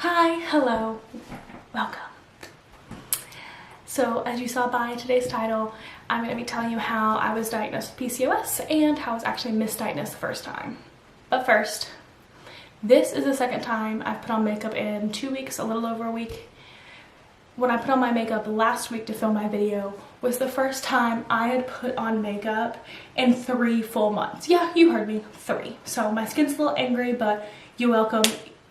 Hi, hello, welcome. So as you saw by today's title, I'm going to be telling you how I was diagnosed with PCOS and how I was actually misdiagnosed the first time. But first, this is the second time I've put on makeup in 2 weeks, a little over a week. When I put on my makeup last week to film my video was the first time I had put on makeup in 3 full months. Yeah, you heard me, 3. So my skin's a little angry, but you're welcome.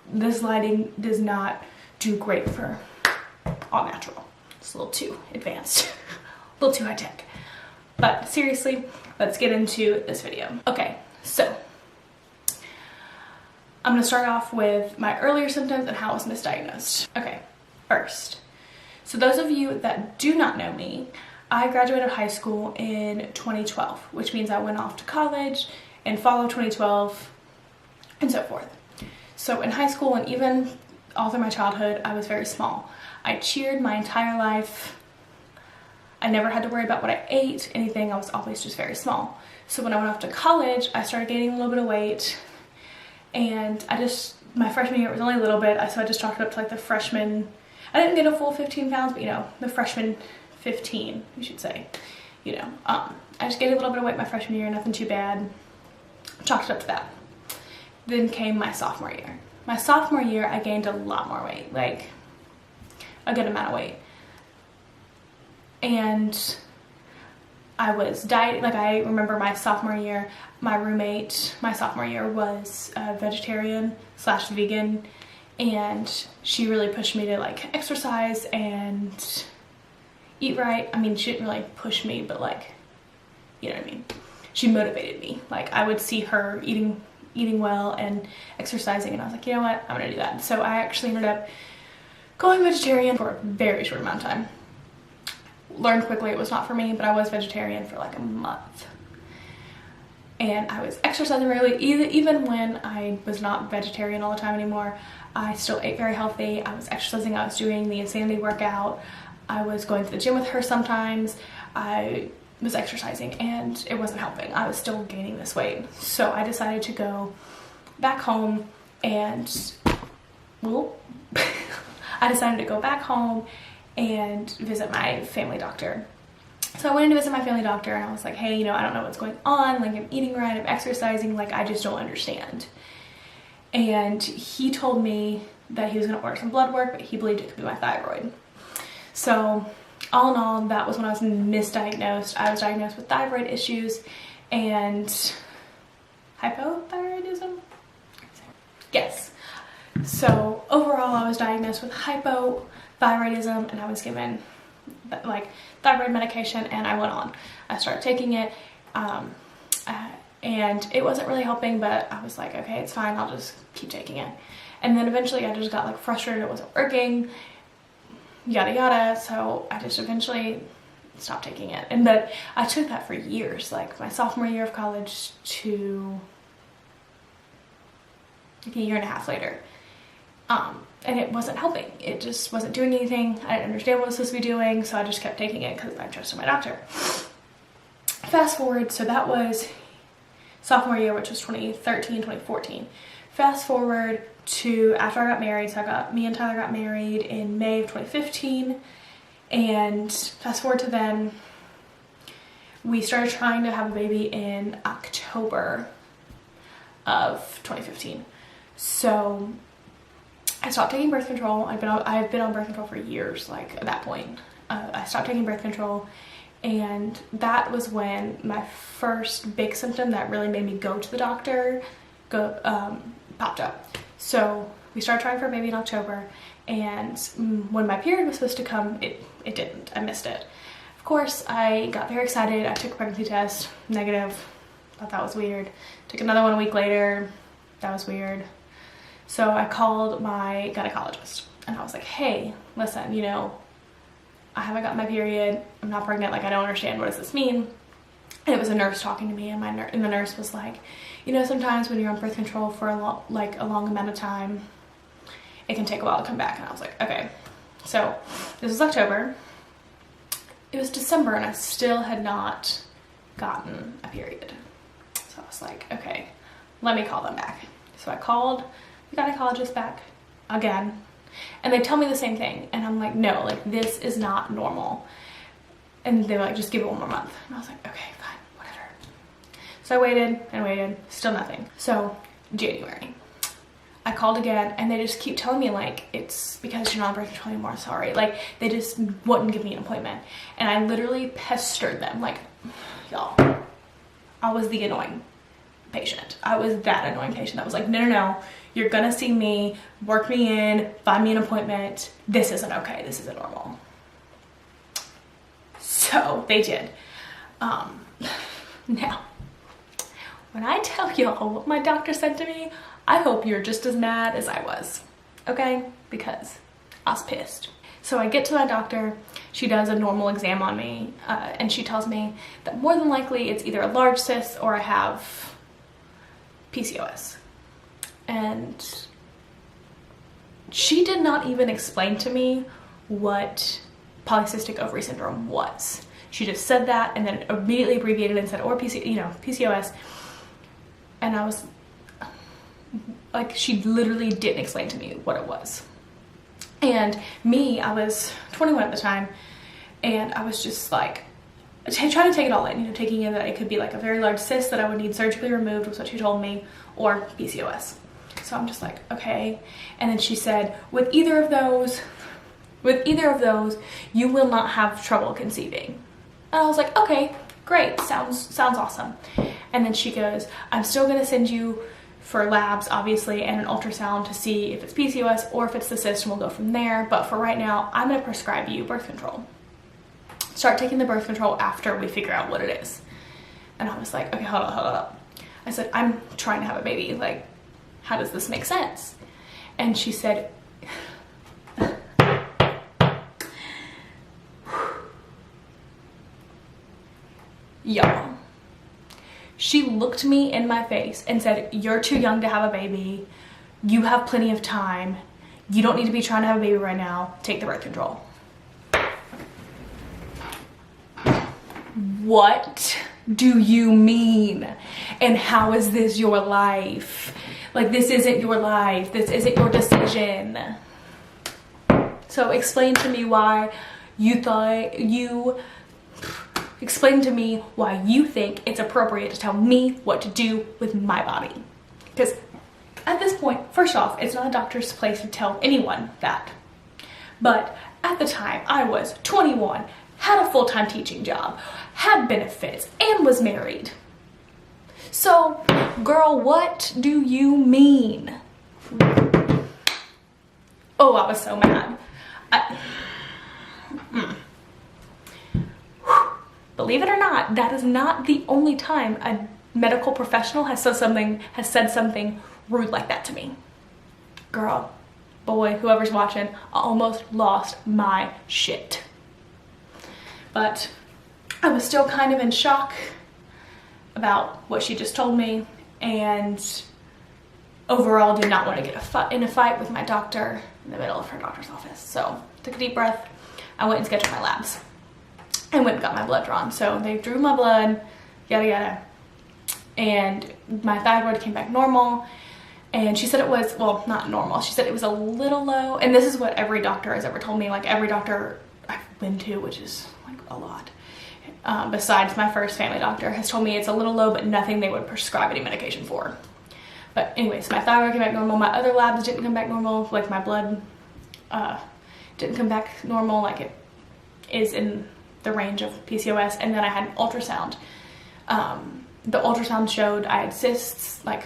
This lighting does not do great for all natural. It's a little too advanced, a little too high tech. But seriously, let's get into this video. Okay, so I'm gonna start off with my earlier symptoms and how I was misdiagnosed. Okay, first, so those of you that do not know me, I graduated high school in 2012, which means I went off to college in fall of 2012 and so forth. So in high school and even all through my childhood, I was very small. I cheered my entire life. I never had to worry about what I ate, anything. I was always just very small. So when I went off to college, I started gaining a little bit of weight, and my freshman year, it was only a little bit, so I just chalked it up to like the freshman. I didn't get a full 15 pounds, but you know, the freshman 15, you should say. You know, I just gained a little bit of weight my freshman year, nothing too bad. Chalked it up to that. Then came my sophomore year. My sophomore year, I gained a lot more weight, like a good amount of weight. And I was dieting, like I remember my sophomore year, my roommate, my sophomore year was a vegetarian / vegan, and she really pushed me to like exercise and eat right. I mean, she didn't really push me, but like, you know what I mean? She motivated me. Like I would see her eating well and exercising, and I was like, you know what, I'm gonna do that. So I actually ended up going vegetarian for a very short amount of time. Learned quickly it was not for me, but I was vegetarian for like a month. And I was exercising regularly, even when I was not vegetarian all the time anymore. I still ate very healthy. I was exercising, I was doing the insanity workout. I was going to the gym with her sometimes. I was exercising and it wasn't helping. I was still gaining this weight. So I decided to go back home and, well, I decided to go back home and visit my family doctor. So I went in to visit my family doctor and I was like, hey, you know, I don't know what's going on. Like I'm eating right, I'm exercising, like I just don't understand. And he told me that he was gonna order some blood work, but he believed it could be my thyroid. So all in all, that was when I was misdiagnosed. I was diagnosed with thyroid issues and hypothyroidism? Yes. So overall, I was diagnosed with hypothyroidism, and I was given like thyroid medication, and I went on. I started taking it, and it wasn't really helping, but I was like, okay, it's fine, I'll just keep taking it. And then eventually I just got like frustrated, it wasn't working, yada yada, so I just eventually stopped taking it. And but I took that for years, like my sophomore year of college to like a year and a half later. And it wasn't helping. It just wasn't doing anything. I didn't understand what it was supposed to be doing, so I just kept taking it because I trusted my doctor. Fast forward, so that was sophomore year, which was 2013, 2014. Fast forward to after I got married, so me and Tyler got married in May of 2015, and fast forward to then, we started trying to have a baby in October of 2015. So I stopped taking birth control. I've been on birth control for years, like at that point. I stopped taking birth control, and that was when my first big symptom that really made me go to the doctor popped up. So we started trying for a baby in October, and when my period was supposed to come, it didn't. I missed it. Of course, I got very excited. I took a pregnancy test, negative. Thought that was weird. Took another one a week later. That was weird. So I called my gynecologist and I was like, hey, listen, you know, I haven't got my period. I'm not pregnant. Like, I don't understand. What does this mean? And it was a nurse talking to me, and the nurse was like, you know, sometimes when you're on birth control for a long amount of time, it can take a while to come back. And I was like, okay. So this was October. It was December and I still had not gotten a period. So I was like, okay, let me call them back. So I called the gynecologist back again, And they tell me the same thing. And I'm like, no, like this is not normal. And they were like, just give it 1 more month. And I was like, okay, fine, whatever. So I waited and waited, still nothing. So January, I called again and they just keep telling me like, it's because you're not on birth control anymore, sorry. Like they just wouldn't give me an appointment. And I literally pestered them. Like, y'all, I was the annoying patient. I was that annoying patient that was like, no, you're gonna see me, work me in, find me an appointment. This isn't okay, this isn't normal. So they did. Now, when I tell y'all what my doctor said to me, I hope you're just as mad as I was, okay? Because I was pissed. So I get to my doctor, she does a normal exam on me, and she tells me that more than likely it's either a large cyst or I have PCOS. And she did not even explain to me what polycystic ovary syndrome was. She just said that and then immediately abbreviated and said, or PCOS. And I was like, she literally didn't explain to me what it was. And me, I was 21 at the time, and I was just like, trying to take it all in, taking in that it could be like a very large cyst that I would need surgically removed, was what she told me, or PCOS. So I'm just like, okay. And then she said, with either of those, you will not have trouble conceiving. And I was like, okay, great, sounds awesome. And then she goes, I'm still gonna send you for labs, obviously, and an ultrasound to see if it's PCOS or if it's the cyst, and we'll go from there. But for right now, I'm gonna prescribe you birth control. Start taking the birth control after we figure out what it is. And I was like, okay, hold up. I said, I'm trying to have a baby. Like, how does this make sense? And she said, y'all, she looked me in my face and said, you're too young to have a baby. You have plenty of time. You don't need to be trying to have a baby right now. Take the birth control. What do you mean? And how is this your life? Like, this isn't your life. This isn't your decision. So explain to me why you thought you... Explain to me why you think it's appropriate to tell me what to do with my body. Because at this point, first off, it's not a doctor's place to tell anyone that. But at the time, I was 21, had a full-time teaching job, had benefits, and was married. So, girl, what do you mean? Oh, I was so mad. Believe it or not, that is not the only time a medical professional has said something rude like that to me. Girl, boy, whoever's watching, I almost lost my shit. But I was still kind of in shock about what she just told me, and overall did not want to get in a fight with my doctor in the middle of her doctor's office. So took a deep breath. I went and scheduled my labs. I went and got my blood drawn. So they drew my blood, yada yada, and my thyroid came back normal. And she said it was, well, not normal. She said it was a little low. And this is what every doctor has ever told me. Like, every doctor I've been to, which is like a lot, besides my first family doctor, has told me it's a little low, but nothing they would prescribe any medication for. But anyways, my thyroid came back normal. My other labs didn't come back normal. Like, my blood didn't come back normal. Like, it is in the range of PCOS. And then I had an ultrasound. The ultrasound showed I had cysts, like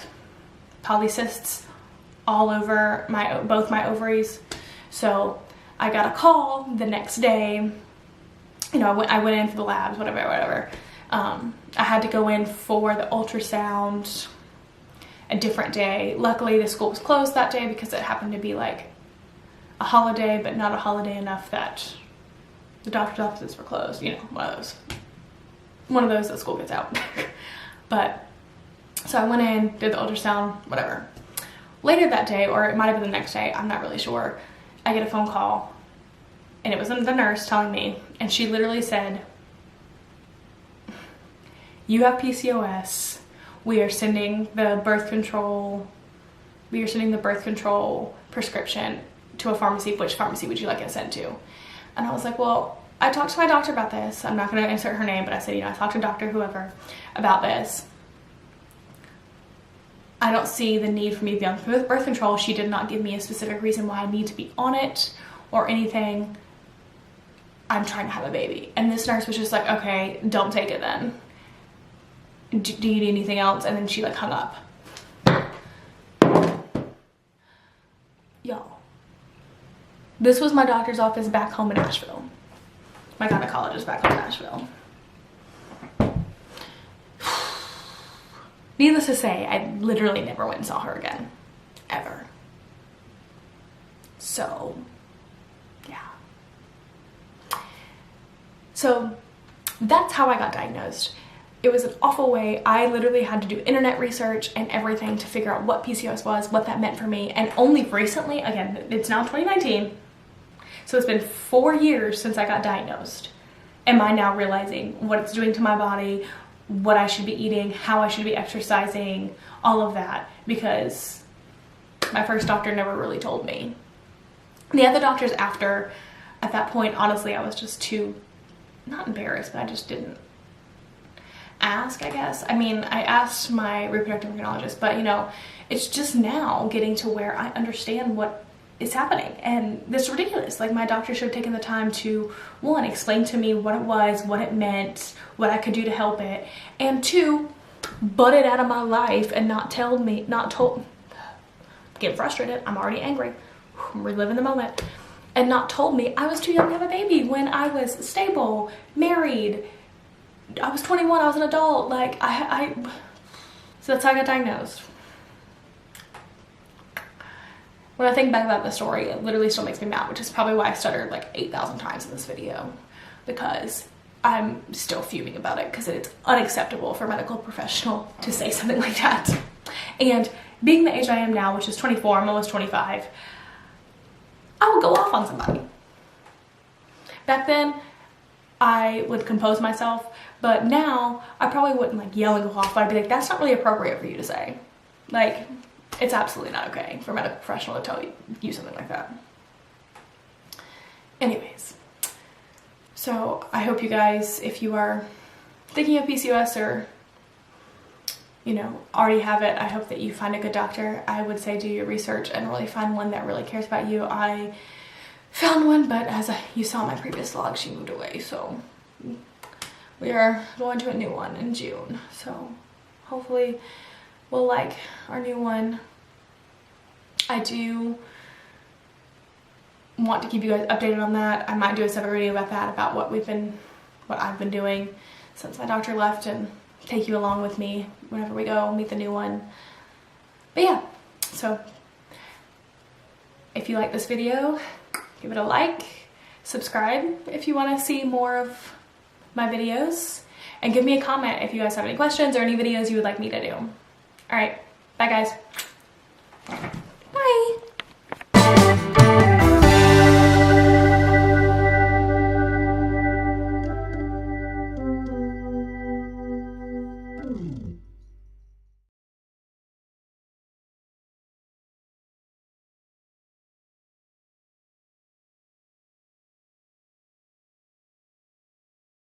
polycysts, all over both my ovaries. So I got a call the next day. You know, I went in for the labs, whatever. I had to go in for the ultrasound a different day. Luckily, the school was closed that day because it happened to be like a holiday, but not a holiday enough that the doctor's offices were closed. You know, one of those that school gets out. But so I went in, did the ultrasound, whatever. Later that day, or it might have been the next day, I'm not really sure, I get a phone call, and it was the nurse telling me, and she literally said, you have PCOS. We are sending the birth control prescription to a pharmacy. Which pharmacy would you like it sent to? And I was like, well, I talked to my doctor about this. I'm not going to insert her name, but I said, you know, I talked to Dr. whoever about this. I don't see the need for me to be on birth control. She did not give me a specific reason why I need to be on it or anything. I'm trying to have a baby. And this nurse was just like, okay, don't take it then. Do you need anything else? And then she like hung up. Y'all, this was my doctor's office back home in Nashville. My gynecologist back home in Nashville. Needless to say, I literally never went and saw her again. Ever. So, yeah. So, that's how I got diagnosed. It was an awful way. I literally had to do internet research and everything to figure out what PCOS was, what that meant for me. And only recently, again, it's now 2019, so it's been 4 years since I got diagnosed. Am I now realizing what it's doing to my body, what I should be eating, how I should be exercising, all of that, because my first doctor never really told me. The other doctors after, at that point, honestly, I was just too, not embarrassed, but I just didn't ask, I guess. I mean, I asked my reproductive endocrinologist, but you know, it's just now getting to where I understand what is happening, and this is ridiculous. Like, my doctor should have taken the time to, one, explain to me what it was, what it meant, what I could do to help it, and two, butt it out of my life and not get frustrated, I'm already angry, I'm reliving the moment, and not told me I was too young to have a baby when I was stable, married, I was 21, I was an adult. Like, so that's how I got diagnosed. When I think back about the story, it literally still makes me mad, which is probably why I stuttered like 8,000 times in this video, because I'm still fuming about it, because it's unacceptable for a medical professional to say something like that. And being the age I am now, which is 24, I'm almost 25, I would go off on somebody. Back then, I would compose myself, but now I probably wouldn't like yell and go off, but I'd be like, that's not really appropriate for you to say. Like, it's absolutely not okay for a medical professional to tell you something like that. Anyways, so I hope you guys, if you are thinking of PCOS or, you know, already have it, I hope that you find a good doctor. I would say do your research and really find one that really cares about you. I found one, but as you saw in my previous vlog, she moved away, so we are going to a new one in June. So hopefully we'll like our new one. I do want to keep you guys updated on that. I might do a separate video about that, about what I've been doing since my doctor left, and take you along with me whenever we go meet the new one. But yeah, so if you like this video, give it a like, subscribe if you want to see more of my videos, and give me a comment if you guys have any questions or any videos you would like me to do. Alright, bye guys. Bye.